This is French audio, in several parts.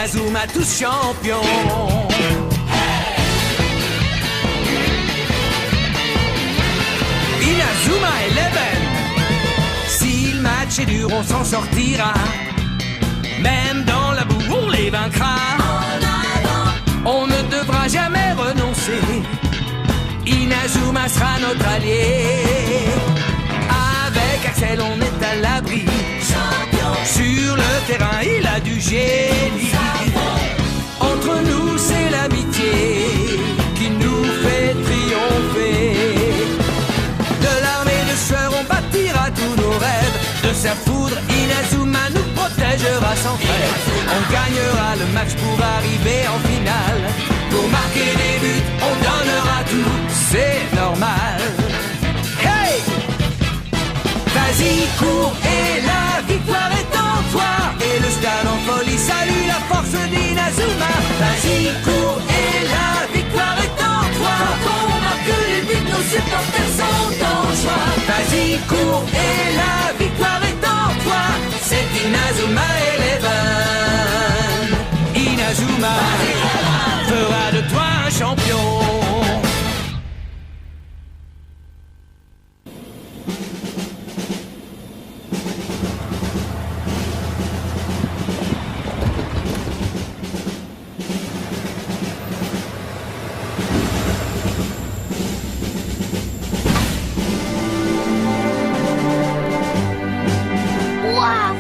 Inazuma tous champions. Inazuma Eleven. Si le match est dur, on s'en sortira. Même dans la boue, on les vaincra. On ne devra jamais renoncer. Inazuma sera notre allié. Avec Axel, on est à l'abri. Sur le terrain, il a du génie. Entre nous, c'est l'amitié qui nous fait triompher. De l'armée de sueur, on bâtira tous nos rêves. De sa foudre, Inazuma nous protégera sans trêve. On gagnera le match pour arriver en finale. Pour marquer des buts, on donnera tout, c'est normal. Hey! Vas-y, cours et la victoire est en toi. Et le stade en folie salue la force d'Inazuma. Vas-y, cours et la victoire est en toi. Quand on marque les buts, nos supporters sont en joie. Vas-y, cours et la victoire est en toi. C'est Inazuma Eleven. Inazuma fera de toi un champion.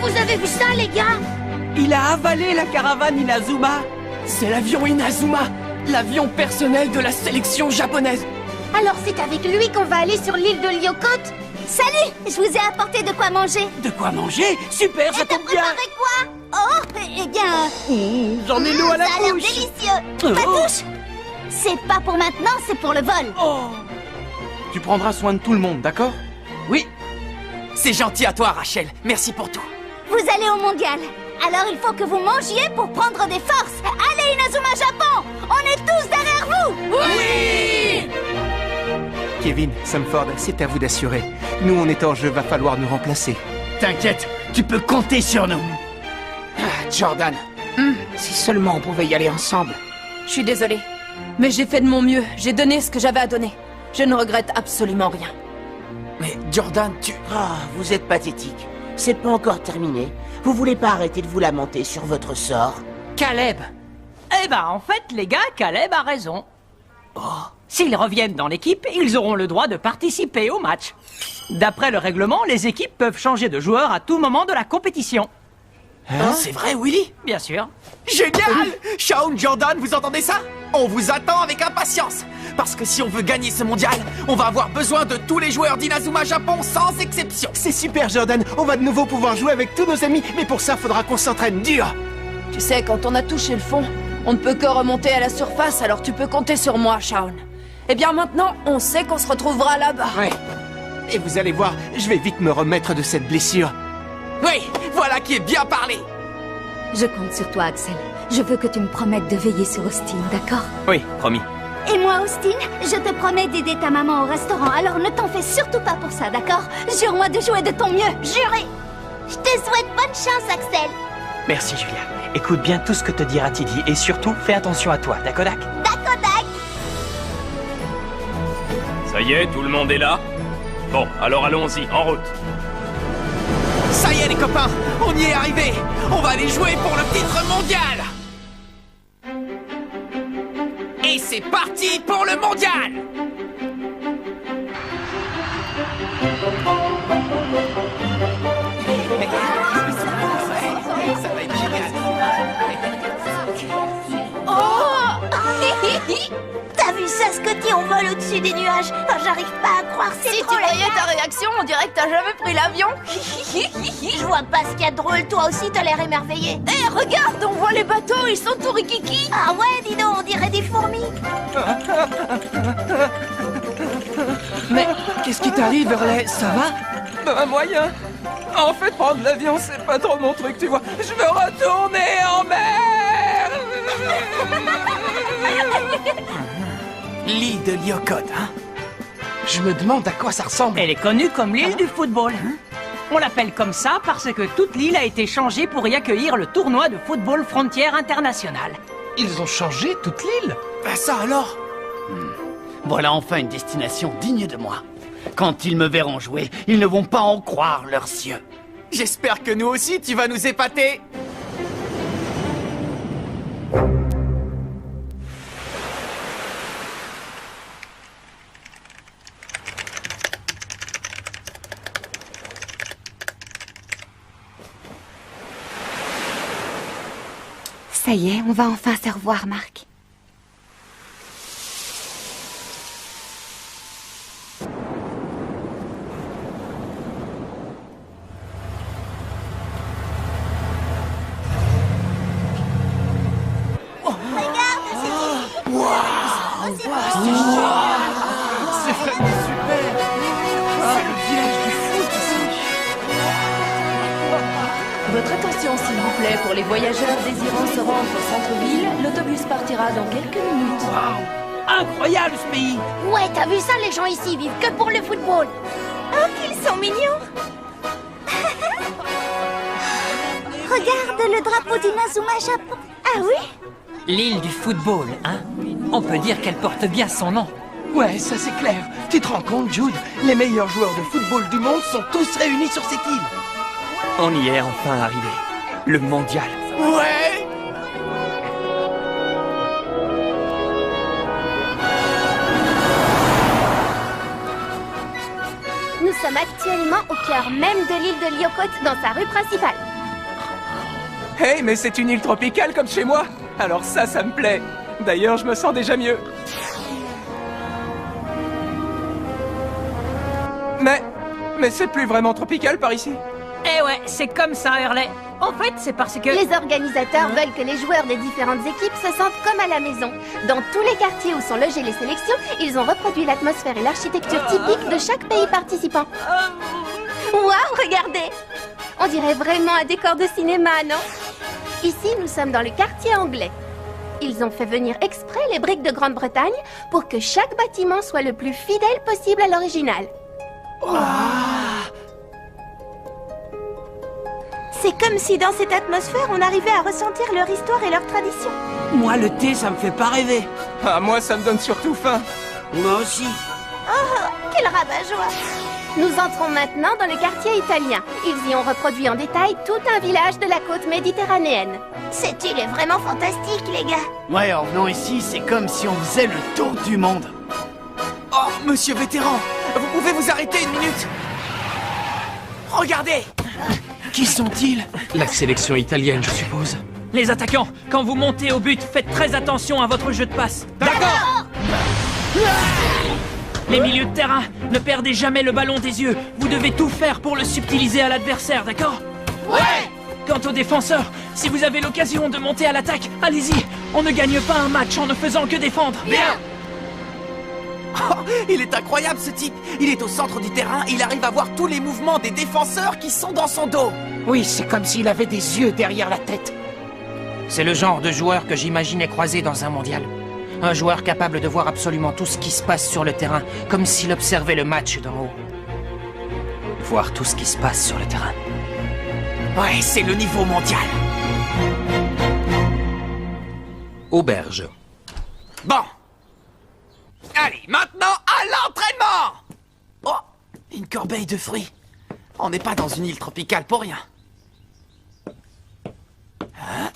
Vous avez vu ça, les gars? Il a avalé la caravane Inazuma. C'est l'avion Inazuma, l'avion personnel de la sélection japonaise. Alors c'est avec lui qu'on va aller sur l'île de Lyokot? Salut! Je vous ai apporté de quoi manger. De quoi manger? Super, ça Et t'as tombe bien. préparé quoi? Oh, eh bien... J'en ai l'eau à la ça a l'air bouche. délicieux. Ta touche? C'est pas pour maintenant, c'est pour le vol. Oh. Tu prendras soin de tout le monde, d'accord? Oui. C'est gentil à toi, Rachel. Merci pour tout. Vous allez au mondial. Alors il faut que vous mangiez pour prendre des forces. Allez, Inazuma Japon! On est tous derrière vous! Oui! Kevin, Samford, c'est à vous d'assurer. Nous, on est en jeu, va falloir nous remplacer. T'inquiète, tu peux compter sur nous. Jordan, si seulement on pouvait y aller ensemble. Je suis désolée, mais j'ai fait de mon mieux. J'ai donné ce que j'avais à donner. Je ne regrette absolument rien. Mais Jordan, tu... Ah, vous êtes pathétique. C'est pas encore terminé. Vous voulez pas arrêter de vous lamenter sur votre sort? Caleb. Eh ben, en fait, les gars, Caleb a raison. Oh. S'ils reviennent dans l'équipe, ils auront le droit de participer au match. D'après le règlement, les équipes peuvent changer de joueur à tout moment de la compétition. C'est vrai, Willy? Bien sûr. Génial! Shaun, Jordan, vous entendez ça? On vous attend avec impatience. Parce que si on veut gagner ce mondial, on va avoir besoin de tous les joueurs d'Inazuma Japon sans exception. C'est super, Jordan. On va de nouveau pouvoir jouer avec tous nos amis, mais pour ça, faudra qu'on s'entraîne dur. Tu sais, quand on a touché le fond, on ne peut que remonter à la surface, alors tu peux compter sur moi, Shaun. Eh bien maintenant, on sait qu'on se retrouvera là-bas. Ouais. Et vous allez voir, je vais vite me remettre de cette blessure. Oui, voilà qui est bien parlé. Je compte sur toi, Axel. Je veux que tu me promettes de veiller sur Austin, d'accord? Oui, promis. Et moi, Austin, je te promets d'aider ta maman au restaurant. Alors ne t'en fais surtout pas pour ça, d'accord? Jure-moi de jouer de ton mieux, juré. Je te souhaite bonne chance, Axel. Merci, Julia. Écoute bien tout ce que te dira Tidy et surtout, fais attention à toi, d'accord? Dakodak. Ça y est, tout le monde est là? Bon, alors allons-y, en route. Ça y est, les copains, on y est arrivé. On va aller jouer pour le titre mondial. Et c'est parti pour le mondial. Ça va être génial. Oh! T'as vu ça, Scotty? On vole au-dessus des nuages. Oh, j'arrive pas à croire, c'est Si trop tu voyais génial. ta réaction, on dirait que t'as jamais pris l'avion. Je vois pas ce qu'il y a de drôle, toi aussi t'as l'air émerveillé. Eh, regarde, on voit les bateaux, ils sont tout rikiki. Ah ouais, dis donc, on dirait des fourmis. Mais qu'est-ce qui t'arrive, Hurley? Ça va? Un moyen. En fait, prendre l'avion, c'est pas trop mon truc, tu vois. Je veux retourner en mer. L'île de Lyokot, hein? Je me demande à quoi ça ressemble. Elle est connue comme l'île du football. On l'appelle comme ça parce que toute l'île a été changée pour y accueillir le tournoi de football Frontière International. Ils ont changé toute l'île? Bah ça alors? Voilà enfin une destination digne de moi. Quand ils me verront jouer, ils ne vont pas en croire leurs yeux. J'espère que nous aussi, tu vas nous épater. Ça y est, on va enfin se revoir, Marc. C'est vraiment super. C'est le village du foot ici. Votre attention, s'il vous plaît, pour les voyageurs désirant se rendre au centre-ville, l'autobus partira dans quelques minutes. Incroyable ce pays! Ouais, t'as vu ça, les gens ici vivent que pour le football. Oh, qu'ils sont mignons. Regarde le drapeau d'Inazuma Japon. Ah oui? L'île du football, hein? On peut dire qu'elle porte bien son nom. Ouais, ça c'est clair. Tu te rends compte, Jude? Les meilleurs joueurs de football du monde sont tous réunis sur cette île. On y est enfin arrivé. Le mondial. Ouais. Nous sommes actuellement au cœur même de l'île de Lyokot, dans sa rue principale. Hey, mais c'est une île tropicale comme chez moi. Alors ça me plaît. D'ailleurs, je me sens déjà mieux. Mais c'est plus vraiment tropical par ici. Eh ouais, c'est comme ça, Hurley. En fait, c'est parce que... Les organisateurs veulent que les joueurs des différentes équipes se sentent comme à la maison. Dans tous les quartiers où sont logées les sélections, ils ont reproduit l'atmosphère et l'architecture typique de chaque pays participant. Waouh, regardez! On dirait vraiment un décor de cinéma, non? Ici, nous sommes dans le quartier anglais. Ils ont fait venir exprès les briques de Grande-Bretagne pour que chaque bâtiment soit le plus fidèle possible à l'original. C'est comme si dans cette atmosphère, on arrivait à ressentir leur histoire et leur tradition. Moi, le thé, ça me fait pas rêver. Ah, moi, ça me donne surtout faim. Moi aussi. Oh, quel rabat-joie! Nous entrons maintenant dans le quartier italien. Ils y ont reproduit en détail tout un village de la côte méditerranéenne. Cette île est vraiment fantastique, les gars. Ouais, en venant ici, c'est comme si on faisait le tour du monde. Oh, monsieur vétéran, vous pouvez vous arrêter une minute? Regardez! Qui sont-ils? La sélection italienne, je suppose. Les attaquants, quand vous montez au but, faites très attention à votre jeu de passe. D'accord! Les milieux de terrain, ne perdez jamais le ballon des yeux. Vous devez tout faire pour le subtiliser à l'adversaire, d'accord? Ouais! Quant aux défenseurs, si vous avez l'occasion de monter à l'attaque, allez-y. On ne gagne pas un match en ne faisant que défendre. Bien! Oh, il est incroyable ce type. Il est au centre du terrain, il arrive à voir tous les mouvements des défenseurs qui sont dans son dos. Oui, c'est comme s'il avait des yeux derrière la tête. C'est le genre de joueur que j'imaginais croiser dans un mondial. Un joueur capable de voir absolument tout ce qui se passe sur le terrain, comme s'il observait le match d'en haut. Voir tout ce qui se passe sur le terrain. Ouais, c'est le niveau mondial. Auberge. Bon. Allez, maintenant à l'entraînement! Oh, une corbeille de fruits. On n'est pas dans une île tropicale pour rien. Hein?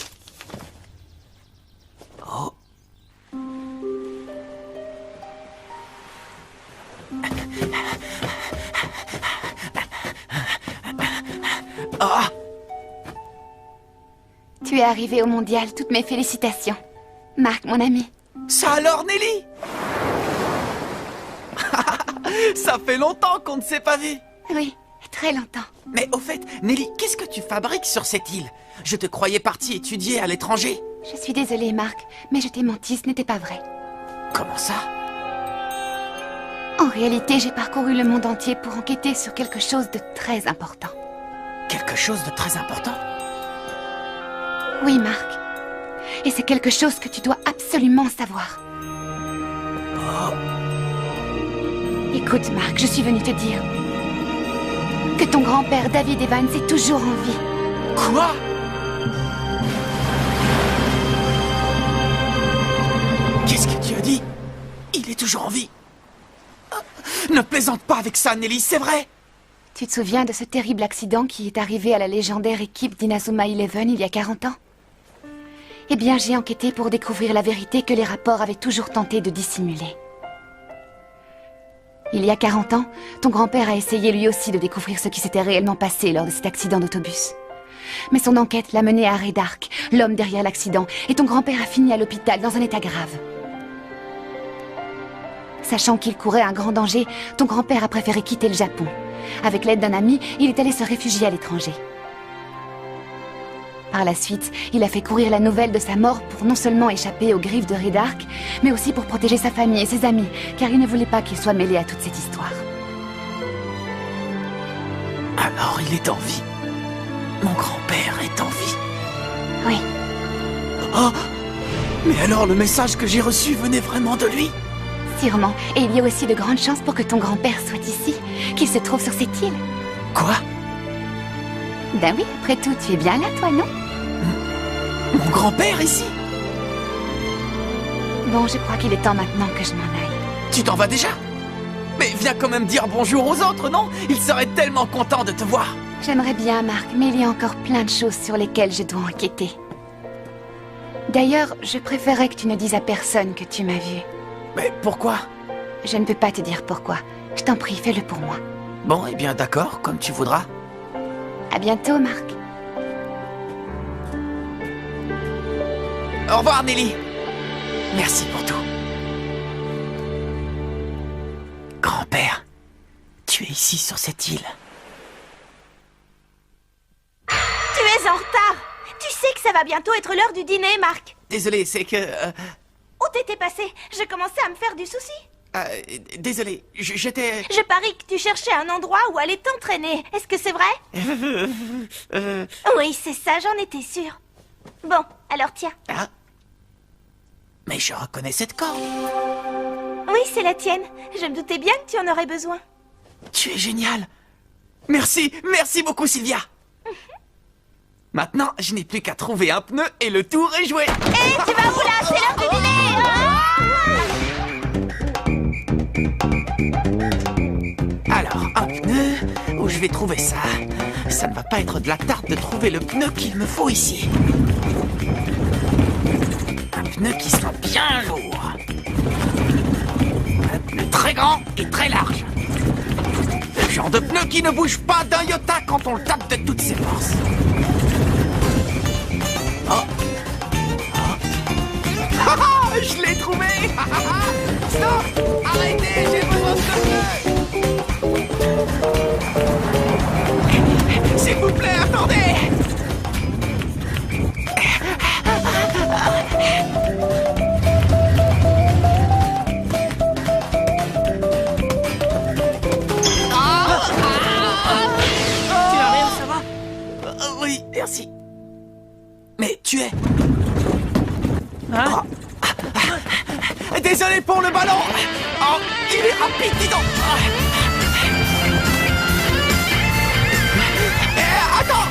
Oh. Oh. Tu es arrivé au mondial, toutes mes félicitations. Marc, mon ami. Ça alors, Nelly? Ça fait longtemps qu'on ne s'est pas vu. Oui, très longtemps. Mais au fait, Nelly, qu'est-ce que tu fabriques sur cette île? Je te croyais partie étudier à l'étranger. Je suis désolée, Marc, mais je t'ai menti, ce n'était pas vrai. Comment ça? En réalité, j'ai parcouru le monde entier pour enquêter sur quelque chose de très important. Quelque chose de très important? Oui, Marc. Et c'est quelque chose que tu dois absolument savoir. Oh. Écoute, Marc, je suis venue te dire. que ton grand-père David Evans est toujours en vie. Quoi? Qu'est-ce que tu as dit? Il est toujours en vie. Ne plaisante pas avec ça, Nelly, c'est vrai. Tu te souviens de ce terrible accident qui est arrivé à la légendaire équipe d'Inazuma Eleven il y a 40 ans? Eh bien, j'ai enquêté pour découvrir la vérité que les rapports avaient toujours tenté de dissimuler. Il y a 40 ans, ton grand-père a essayé lui aussi de découvrir ce qui s'était réellement passé lors de cet accident d'autobus. Mais son enquête l'a mené à Redark, l'homme derrière l'accident, et ton grand-père a fini à l'hôpital dans un état grave. Sachant qu'il courait un grand danger, ton grand-père a préféré quitter le Japon. Avec l'aide d'un ami, il est allé se réfugier à l'étranger. Par la suite, il a fait courir la nouvelle de sa mort pour non seulement échapper aux griffes de Redark, mais aussi pour protéger sa famille et ses amis, car il ne voulait pas qu'il soit mêlé à toute cette histoire. Alors il est en vie. Mon grand-père est en vie. Oui. Oh! Mais alors le message que j'ai reçu venait vraiment de lui? Sûrement. Et il y a aussi de grandes chances pour que ton grand-père soit ici, qu'il se trouve sur cette île. Quoi? Ben oui, après tout, tu es bien là, toi, non? Mon grand-père ici? Bon, je crois qu'il est temps maintenant que je m'en aille. Tu t'en vas déjà? Mais viens quand même dire bonjour aux autres, non? Ils seraient tellement contents de te voir. J'aimerais bien, Marc, mais il y a encore plein de choses sur lesquelles je dois enquêter. D'ailleurs, je préférerais que tu ne dises à personne que tu m'as vu. Mais pourquoi? Je ne peux pas te dire pourquoi. Je t'en prie, fais-le pour moi. Bon, eh bien d'accord, comme tu voudras. À bientôt, Marc. Au revoir, Nelly. Merci pour tout. Grand-père, tu es ici sur cette île. Tu es en retard. Tu sais que ça va bientôt être l'heure du dîner, Marc. Désolé, c'est que... Où t'étais passé? Je commençais à me faire du souci. Désolé, j'étais... Je parie que tu cherchais un endroit où aller t'entraîner. Est-ce que c'est vrai? Oui, c'est ça, j'en étais sûre. Bon, alors tiens. Ah. Mais je reconnais cette corde. Oui, c'est la tienne. Je me doutais bien que tu en aurais besoin. Tu es génial. Merci, merci beaucoup, Sylvia. Maintenant, je n'ai plus qu'à trouver un pneu et le tour est joué. Hé, tu vas où là? C'est l'heure du dîner. Alors, un pneu, où je vais trouver ça? Ça ne va pas être de la tarte de trouver le pneu qu'il me faut ici. Un pneu qui soit bien lourd. Un pneu très grand et très large. Le genre de pneu qui ne bouge pas d'un iota quand on le tape de toutes ses forces. Oh. Oh. Je l'ai trouvé. Stop. Arrêtez, j'ai besoin de ce pneu. S'il vous plaît, attendez. Tu n'as rien, ça va? Oui, merci. Mais tu es... Hein? Oh. Désolé pour le ballon. Oh, il est rapide, dis donc. Attends.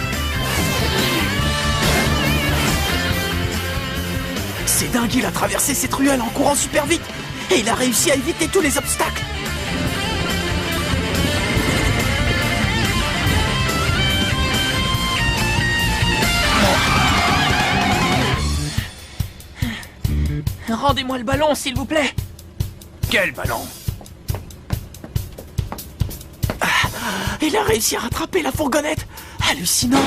C'est dingue, il a traversé cette ruelle en courant super vite. Et il a réussi à éviter tous les obstacles. Rendez-moi le ballon, s'il vous plaît. Quel ballon? Il a réussi à rattraper la fourgonnette. Hallucinant.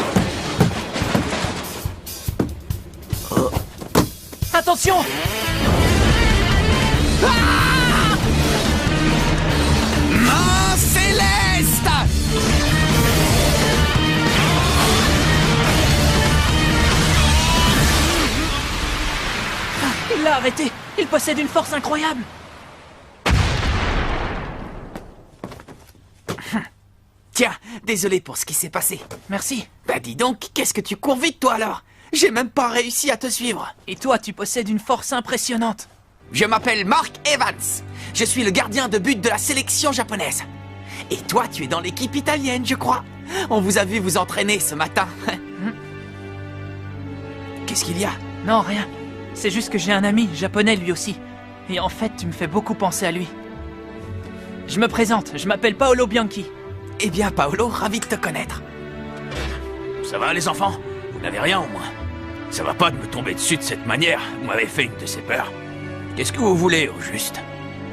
Oh. Attention. Main céleste. Il l'a arrêté. Il possède une force incroyable. Tiens, désolé pour ce qui s'est passé. Merci. Bah dis donc, qu'est-ce que tu cours vite toi alors? J'ai même pas réussi à te suivre. Et toi, tu possèdes une force impressionnante. Je m'appelle Mark Evans. Je suis le gardien de but de la sélection japonaise. Et toi, tu es dans l'équipe italienne, je crois. On vous a vu vous entraîner ce matin. Qu'est-ce qu'il y a? Non, rien. C'est juste que j'ai un ami, japonais lui aussi. Et en fait, tu me fais beaucoup penser à lui. Je me présente, je m'appelle Paolo Bianchi. Eh bien, Paolo, ravi de te connaître. Ça va, les enfants? Vous n'avez rien, au moins? Ça va pas de me tomber dessus de cette manière. Vous m'avez fait une de ces peurs. Qu'est-ce que vous voulez, au juste?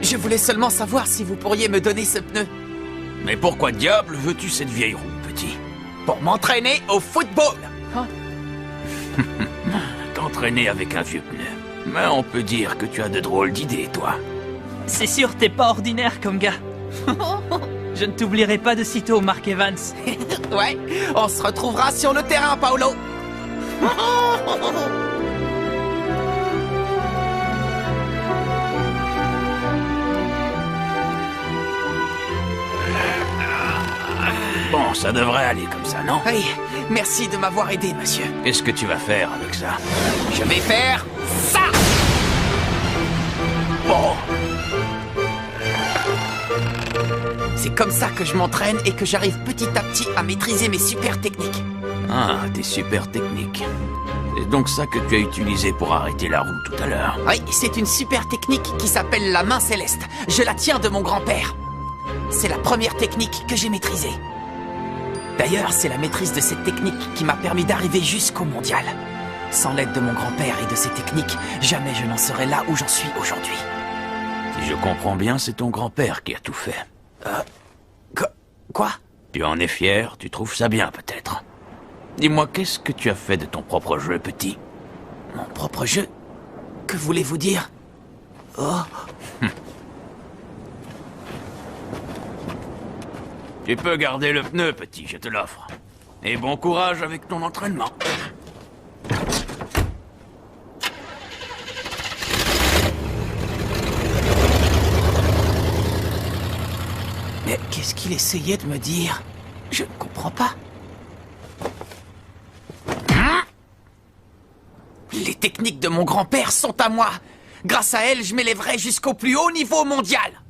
Je voulais seulement savoir si vous pourriez me donner ce pneu. Mais pourquoi diable veux-tu cette vieille roue, petit? Pour m'entraîner au football. Hein? T'entraîner avec un vieux pneu. Mais on peut dire que tu as de drôles d'idées, toi. C'est sûr, t'es pas ordinaire comme gars. Je ne t'oublierai pas de sitôt, Mark Evans. Ouais, on se retrouvera sur le terrain, Paolo. Bon, ça devrait aller comme ça, non? Oui, merci de m'avoir aidé, monsieur. Qu'est-ce que tu vas faire avec ça? Je vais faire ça. Bon. C'est comme ça que je m'entraîne et que j'arrive petit à petit à maîtriser mes super techniques. Ah, tes super techniques. C'est donc ça que tu as utilisé pour arrêter la roue tout à l'heure. Oui, c'est une super technique qui s'appelle la main céleste. Je la tiens de mon grand-père. C'est la première technique que j'ai maîtrisée. D'ailleurs, c'est la maîtrise de cette technique qui m'a permis d'arriver jusqu'au mondial. Sans l'aide de mon grand-père et de ses techniques, jamais je n'en serais là où j'en suis aujourd'hui. Si je comprends bien, c'est ton grand-père qui a tout fait. Quoi? Tu en es fier, tu trouves ça bien peut-être. Dis-moi, qu'est-ce que tu as fait de ton propre jeu, petit? Mon propre jeu? Que voulez-vous dire? Oh. Tu peux garder le pneu, petit, je te l'offre. Et bon courage avec ton entraînement. Mais qu'est-ce qu'il essayait de me dire? Je ne comprends pas. Les techniques de mon grand-père sont à moi. Grâce à elles, je m'élèverai jusqu'au plus haut niveau mondial.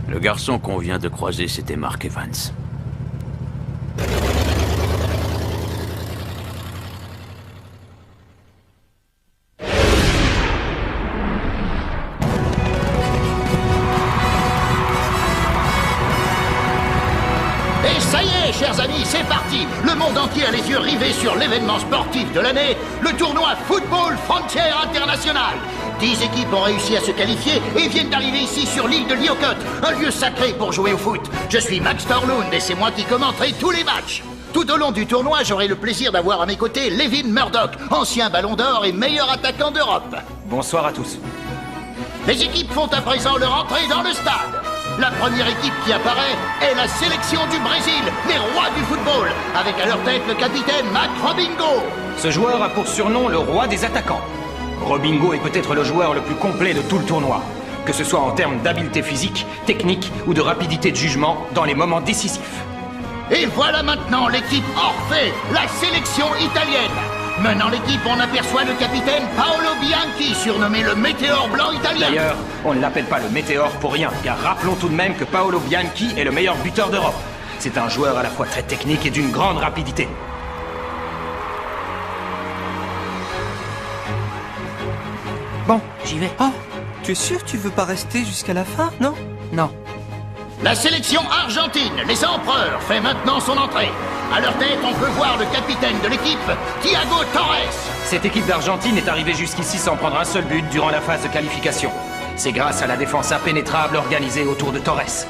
Le garçon qu'on vient de croiser, c'était Mark Evans. Et ça y est, chers amis, c'est parti. Le monde entier a les yeux rivés sur l'événement sportif de l'année, le tournoi Football Frontier International. 10 équipes ont réussi à se qualifier et viennent d'arriver ici sur l'île de Lyokot, un lieu sacré pour jouer au foot. Je suis Max Torlund et c'est moi qui commenterai tous les matchs. Tout au long du tournoi, j'aurai le plaisir d'avoir à mes côtés Levin Murdoch, ancien ballon d'or et meilleur attaquant d'Europe. Bonsoir à tous. Les équipes font à présent leur entrée dans le stade. La première équipe qui apparaît est la sélection du Brésil, les rois du football, avec à leur tête le capitaine Mac Robinho. Ce joueur a pour surnom le roi des attaquants. Robinho est peut-être le joueur le plus complet de tout le tournoi, que ce soit en termes d'habileté physique, technique ou de rapidité de jugement dans les moments décisifs. Et voilà maintenant l'équipe Orphée, la sélection italienne. Menant l'équipe, on aperçoit le capitaine Paolo Bianchi, surnommé le Météore blanc italien. D'ailleurs, on ne l'appelle pas le Météore pour rien, car rappelons tout de même que Paolo Bianchi est le meilleur buteur d'Europe. C'est un joueur à la fois très technique et d'une grande rapidité. Bon, j'y vais. Oh, tu es sûr que tu veux pas rester jusqu'à la fin, non? Non. La sélection argentine, les empereurs, fait maintenant son entrée. À leur tête, on peut voir le capitaine de l'équipe, Thiago Torres. Cette équipe d'Argentine est arrivée jusqu'ici sans prendre un seul but durant la phase de qualification. C'est grâce à la défense impénétrable organisée autour de Torres.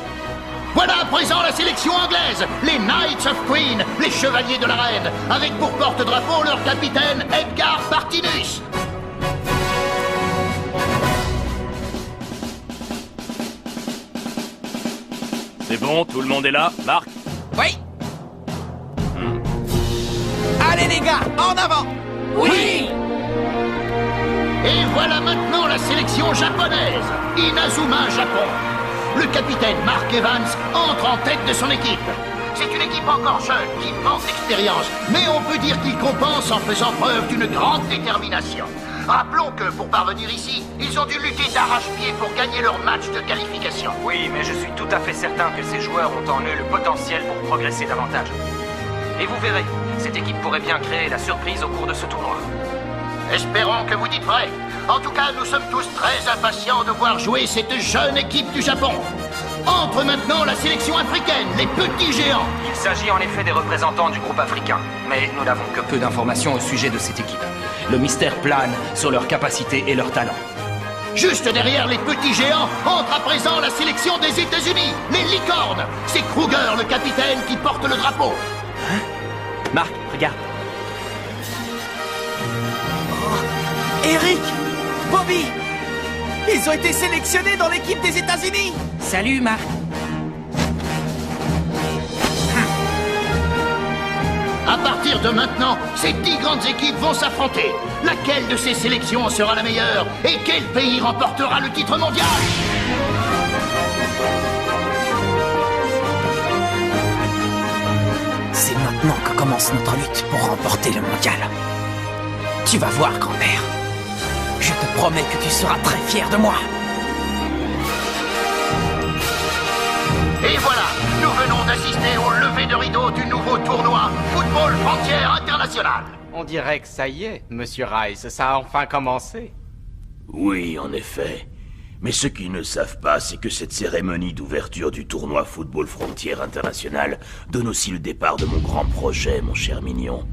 Voilà à présent la sélection anglaise, les Knights of Queen, les chevaliers de la reine, avec pour porte-drapeau leur capitaine Edgar Partinus. C'est bon, tout le monde est là, Marc? Oui. Allez les gars, en avant. Oui. Et voilà maintenant la sélection japonaise, Inazuma Japon. Le capitaine Mark Evans entre en tête de son équipe. C'est une équipe encore jeune, qui manque d'expérience, mais on peut dire qu'il compense en faisant preuve d'une grande détermination. Rappelons que, pour parvenir ici, ils ont dû lutter d'arrache-pied pour gagner leur match de qualification. Oui, mais je suis tout à fait certain que ces joueurs ont en eux le potentiel pour progresser davantage. Et vous verrez, cette équipe pourrait bien créer la surprise au cours de ce tournoi. Espérons que vous dites vrai. En tout cas, nous sommes tous très impatients de voir jouer cette jeune équipe du Japon. Entre maintenant la sélection africaine, les petits géants. Il s'agit en effet des représentants du groupe africain, mais nous n'avons que peu d'informations au sujet de cette équipe. Le mystère plane sur leurs capacités et leurs talents. Juste derrière les petits géants, entre à présent la sélection des États-Unis, les licornes. C'est Kruger, le capitaine, qui porte le drapeau. Hein? Marc, regarde. Oh, Eric, Bobby, ils ont été sélectionnés dans l'équipe des États-Unis. Salut, Marc. À partir de maintenant, ces 10 grandes équipes vont s'affronter. Laquelle de ces sélections sera la meilleure? Et quel pays remportera le titre mondial? C'est maintenant que commence notre lutte pour remporter le mondial. Tu vas voir, grand-père. Je te promets que tu seras très fier de moi. Et voilà, nous venons d'assister au lever de rideau du nouveau tournoi Football Frontière International. On dirait que ça y est, Monsieur Rice, ça a enfin commencé. Oui, en effet. Mais ce qu'ils ne savent pas, c'est que cette cérémonie d'ouverture du tournoi Football Frontière International donne aussi le départ de mon grand projet, mon cher mignon.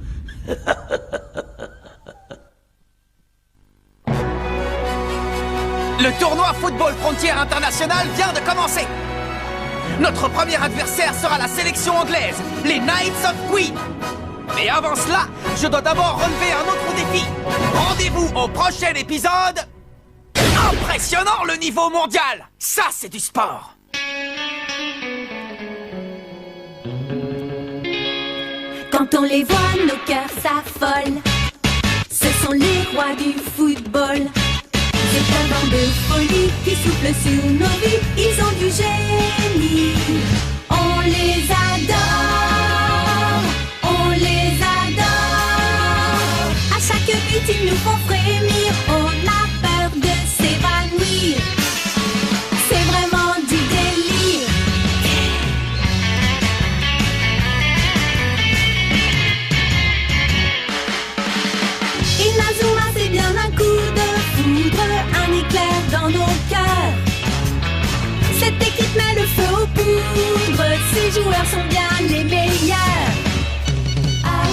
Le tournoi Football Frontière International vient de commencer. Notre premier adversaire sera la sélection anglaise, les Knights of Queen. Mais avant cela, je dois d'abord relever un autre défi. Rendez-vous au prochain épisode. Impressionnant le niveau mondial. Ça, c'est du sport. Quand on les voit, nos cœurs s'affolent. Ce sont les rois du football. C'est un vent de folie qui souffle sur nos vies. Ils ont du génie. On les adore. On les adore. À chaque but, ils nous font frémir. On a peur de s'évanouir. C'est vraiment du délire. Inazuma, c'est bien un coup de foudre, un éclair dans nos cœurs. Cette équipe met le feu aux poudres, ces joueurs sont bien les meilleurs.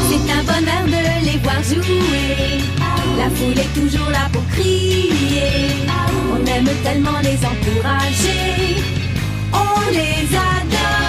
C'est un bonheur de les voir jouer, la foule est toujours là pour crier. On aime tellement les encourager, on les adore.